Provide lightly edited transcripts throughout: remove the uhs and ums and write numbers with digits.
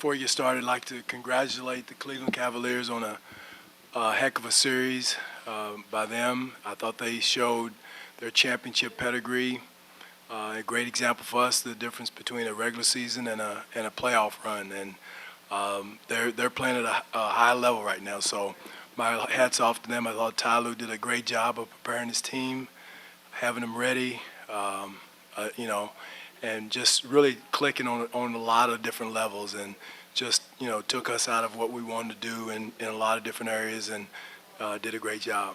before we get started, I'd like to congratulate the Cleveland Cavaliers on a heck of a series by them. I thought they showed their championship pedigree. A great example for us, the difference between a regular season and a playoff run. And they're playing at a high level right now. So my hats off to them. I thought Tyler did a great job of preparing his team, having them ready, and just really clicking on a lot of different levels, and just took us out of what we wanted to do in a lot of different areas, and did a great job.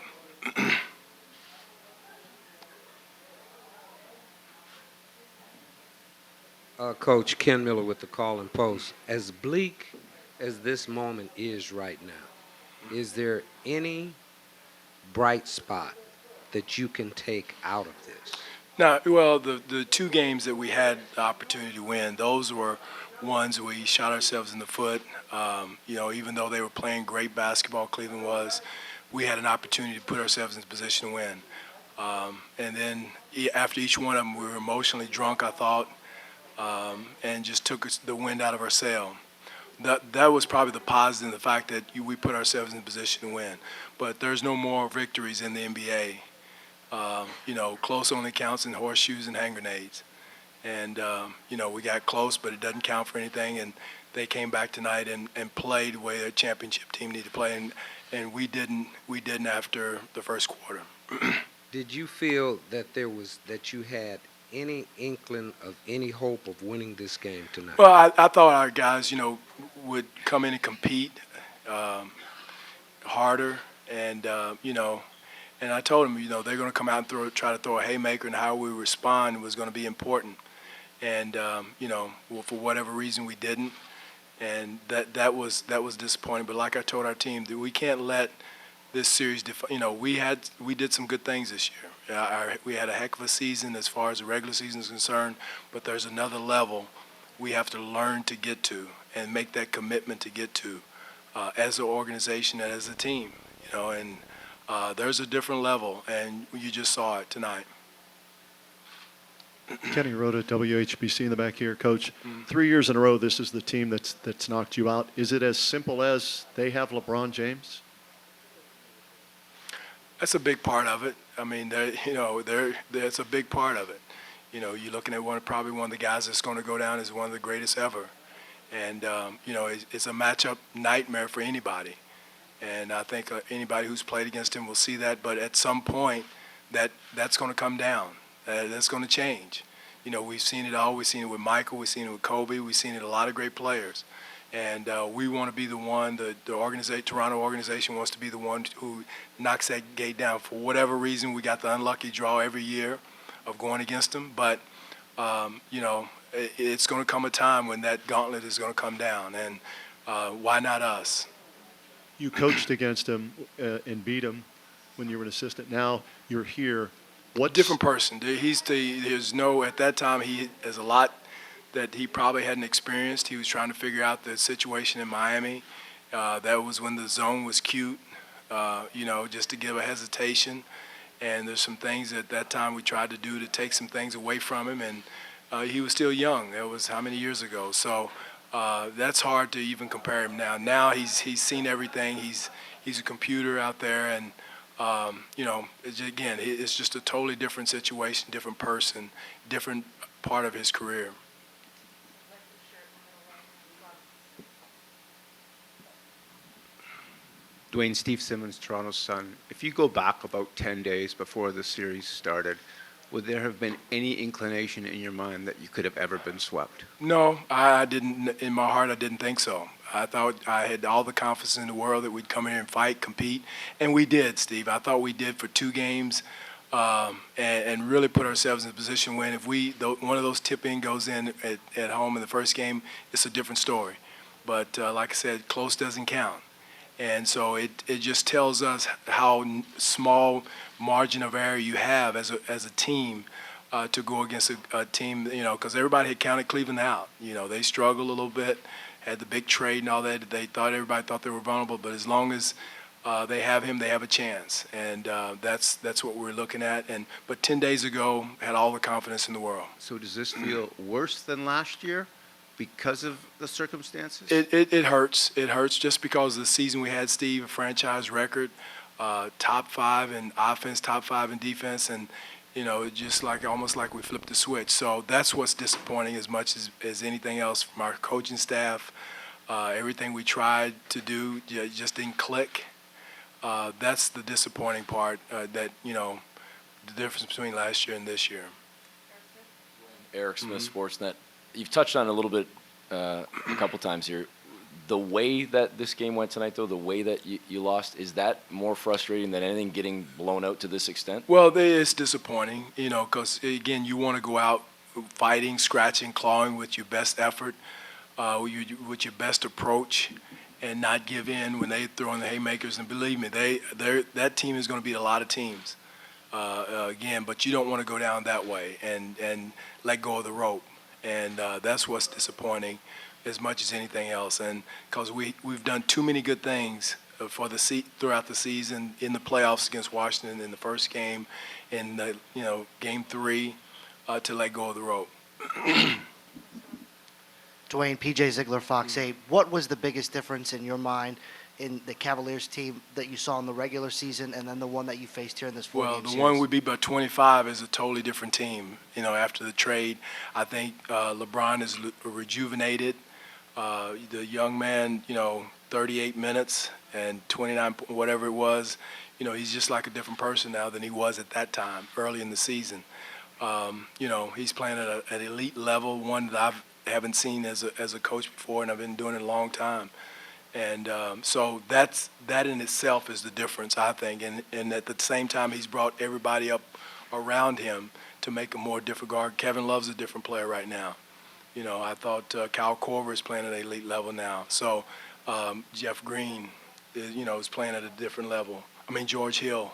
Coach Ken Miller with the Call and Post. As bleak as this moment is right now, is there any bright spot that you can take out of this? Now, well, the two games that we had the opportunity to win, those were ones we shot ourselves in the foot. Even though they were playing great basketball, Cleveland was, we had an opportunity to put ourselves in position to win. And then after each one of them, we were emotionally drunk, I thought, and just took the wind out of our sail. That was probably the positive, the fact that we put ourselves in position to win. But there's no more victories in the NBA. Close only counts in horseshoes and hand grenades. And, we got close, but it doesn't count for anything. And they came back tonight and played the way a championship team needed to play. And we didn't after the first quarter. Did you feel that you had any inkling of any hope of winning this game tonight? Well, I thought our guys, would come in and compete harder. And, and I told them, they're going to come out and try to throw a haymaker, and how we respond was going to be important. And, for whatever reason, we didn't. And that was disappointing. But like I told our team, that we can't let this series we did some good things this year. We had a heck of a season as far as the regular season is concerned, but there's another level we have to learn to get to and make that commitment to get to as an organization and as a team. And there's a different level, and you just saw it tonight. Kenny Rhoda, WHBC in the back here. Coach, 3 years in a row, this is the team that's knocked you out. Is it as simple as they have LeBron James? That's a big part of it. I mean, that's a big part of it. You're looking at probably one of the guys that's going to go down as one of the greatest ever. And, it's a matchup nightmare for anybody. And I think anybody who's played against him will see that. But at some point, that's going to come down. That's going to change. We've seen it all. We've seen it with Michael. We've seen it with Kobe. We've seen it a lot of great players. And we want to be the one, the Toronto organization wants to be the one who knocks that gate down. For whatever reason, we got the unlucky draw every year of going against them. But, it's going to come a time when that gauntlet is going to come down. And why not us? You coached against him and beat him when you were an assistant. Now you're here. What different person? At that time there's a lot that he probably hadn't experienced. He was trying to figure out the situation in Miami. That was when the zone was cute, just to give a hesitation. And there's some things at that time we tried to do to take some things away from him. And he was still young. That was how many years ago? So that's hard to even compare him now. Now he's seen everything. He's a computer out there, and it's just a totally different situation, different person, different part of his career. Dwane, Steve Simmons, Toronto Sun. If you go back about 10 days before the series started, would there have been any inclination in your mind that you could have ever been swept? No, I didn't. In my heart, I didn't think so. I thought I had all the confidence in the world that we'd come in here and fight, compete, and we did, Steve. I thought we did for 2 games, and really put ourselves in a position when if one of those tip-in goes in at home in the first game, it's a different story. But like I said, close doesn't count. And so it just tells us how small margin of error you have as a team to go against a team, because everybody had counted Cleveland out. They struggled a little bit, had the big trade and all that. Everybody thought they were vulnerable, but as long as they have him, they have a chance. And that's what we're looking at. But 10 days ago, had all the confidence in the world. So does this feel worse than last year? because of the circumstances? It hurts. It hurts just because of the season we had, Steve, a franchise record, top 5 in offense, top 5 in defense, and just almost like we flipped the switch. So that's what's disappointing as much as anything else from our coaching staff. Everything we tried to do just didn't click. That's the disappointing part. The difference between last year and this year. Eric Smith, Sportsnet. You've touched on it a little bit a couple times here. The way that this game went tonight, though, the way that you lost, is that more frustrating than anything getting blown out to this extent? Well, it's disappointing, because, again, you want to go out fighting, scratching, clawing with your best effort, with your best approach, and not give in when they throw in the haymakers. And believe me, that team is going to beat a lot of teams, again, but you don't want to go down that way and let go of the rope. And that's what's disappointing as much as anything else. And because we've done too many good things throughout the season, in the playoffs against Washington in the first game, in the game 3, to let go of the rope. Dwane, PJ Ziegler, Fox 8. What was the biggest difference in your mind in the Cavaliers team that you saw in the regular season and then the one that you faced here in this four-game series? Well, the one we beat by 25 is a totally different team. After the trade, I think LeBron is rejuvenated. The young man, 38 minutes and 29, whatever it was, he's just like a different person now than he was at that time, early in the season. He's playing at an elite level, one that I haven't seen as a coach before, and I've been doing it a long time. And so that in itself is the difference, I think. And at the same time, he's brought everybody up around him to make him more difficult. Kevin Love's a different player right now. I thought Kyle Korver is playing at an elite level now. So Jeff Green, is playing at a different level. George Hill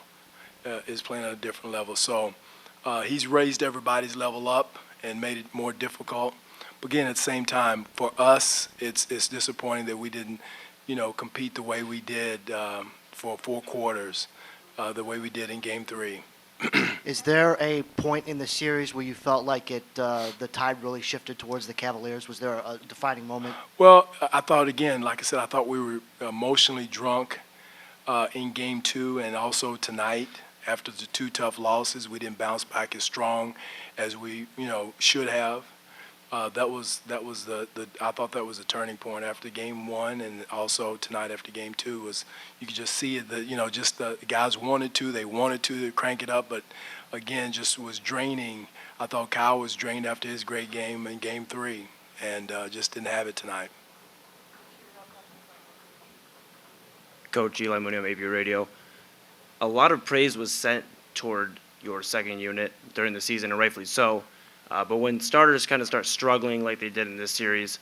is playing at a different level. So he's raised everybody's level up and made it more difficult. But again, at the same time, for us, it's disappointing that we didn't, compete the way we did for 4 quarters, the way we did in Game 3. Is there a point in the series where you felt like the tide really shifted towards the Cavaliers? Was there a defining moment? Well, I thought, again, like I said, I thought we were emotionally drunk in Game 2 and also tonight. After the 2 tough losses, we didn't bounce back as strong as we, should have. That was I thought that was a turning point after Game 1, and also tonight after Game 2 was you could just see it that just the guys wanted to crank it up, but again just was draining. I thought Kyle was drained after his great game in Game 3, and just didn't have it tonight. Coach Eli Mooney on AP Radio. A lot of praise was sent toward your second unit during the season, and rightfully so. But when starters kind of start struggling like they did in this series,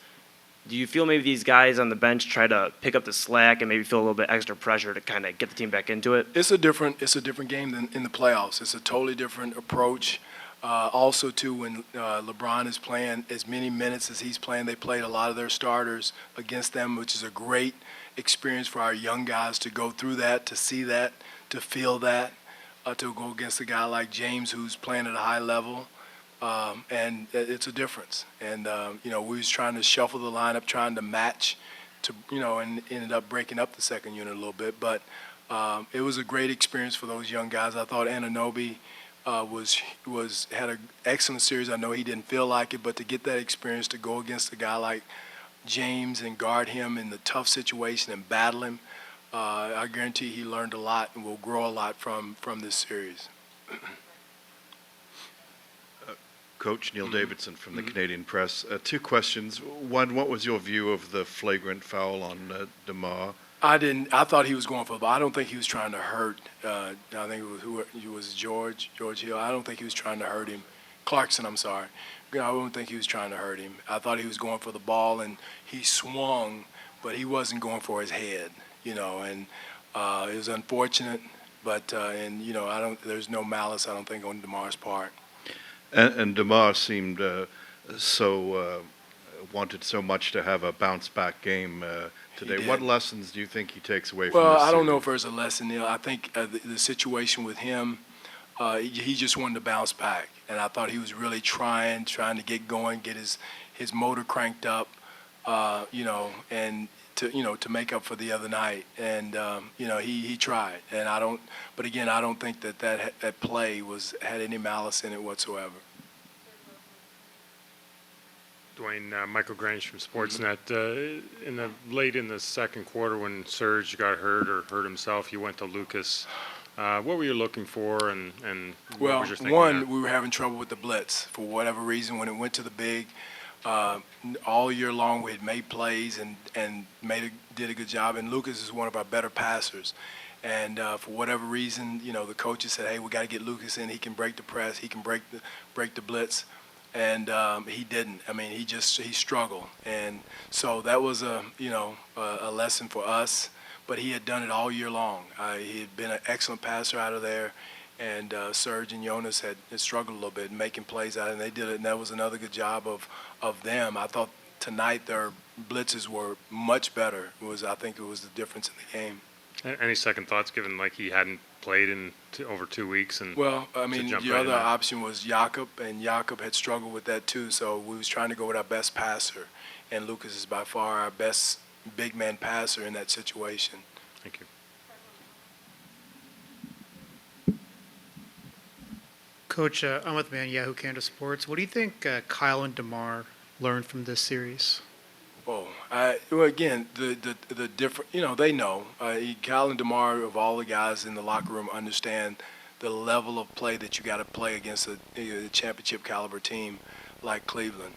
do you feel maybe these guys on the bench try to pick up the slack and maybe feel a little bit extra pressure to kind of get the team back into it? It's a different game than in the playoffs. It's a totally different approach. Also, too, when LeBron is playing as many minutes as he's playing, they played a lot of their starters against them, which is a great experience for our young guys to go through that, to see that, to feel that, to go against a guy like James who's playing at a high level. And it's a difference. And, we was trying to shuffle the lineup, trying to match to, and ended up breaking up the second unit a little bit. But it was a great experience for those young guys. I thought Anunoby had an excellent series. I know he didn't feel like it, but to get that experience to go against a guy like James and guard him in the tough situation and battle him, I guarantee he learned a lot and will grow a lot from this series. Coach Neil Davidson from the Canadian Press. 2 questions. One, what was your view of the flagrant foul on DeMar? I thought he was going for the ball. I don't think he was trying to hurt. I think it was George Hill. I don't think he was trying to hurt him. Clarkson, I'm sorry. I don't think he was trying to hurt him. I thought he was going for the ball, and he swung, but he wasn't going for his head, and it was unfortunate, but there's no malice, I don't think, on DeMar's part. And DeMar seemed wanted so much to have a bounce-back game today. What lessons do you think he takes away from this? Well, I don't know if series? there's a lesson, Neil. I think the situation with him, he just wanted to bounce back. And I thought he was really trying to get going, get his his motor cranked up, and to make up for the other night. And he tried. And but again, I don't think that play had any malice in it whatsoever. Dwane, Michael Grange from Sportsnet. Late in the second quarter, when Serge got hurt or hurt himself, you went to Lucas. What were you looking for, and what Well, was your thinking one, there? we were having trouble with the blitz for whatever reason. When it went to the big, all year long we had made plays and did a good job. And Lucas is one of our better passers. And for whatever reason, the coaches said, "Hey, we got to get Lucas in. He can break the press. He can break the blitz." And he didn't. I mean, he struggled. And so that was a lesson for us. But he had done it all year long. He had been an excellent passer out of there, and Serge and Jonas had struggled a little bit making plays out, and they did it. And that was another good job of them. I thought tonight their blitzes were much better. I think it was the difference in the game. Any second thoughts, given like he hadn't played in over 2 weeks? And Well, I mean, jump the right in other there. option was Jakob, and Jakob had struggled with that too. So we was trying to go with our best passer, and Lucas is by far our best big man passer in that situation. Thank you. Coach, I'm with Man Yahoo Canada Sports. What do you think Kyle and DeMar learned from this series? Well, again, the different, they know. Kyle and DeMar, of all the guys in the locker room, understand the level of play that you got to play against a championship caliber team like Cleveland.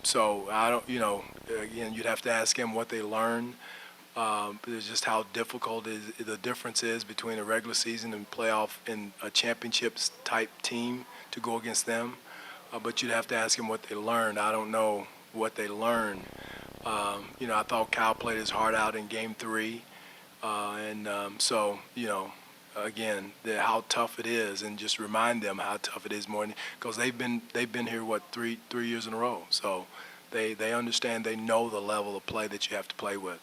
So I don't, again, you'd have to ask them what they learned. It's just how difficult the difference is between a regular season and playoff and a championships type team to go against them. But you'd have to ask them what they learned. I don't know what they learned. I thought Kyle played his heart out in Game 3, again, how tough it is, and just remind them how tough it is more because they've been here three years in a row. So they understand, they know the level of play that you have to play with.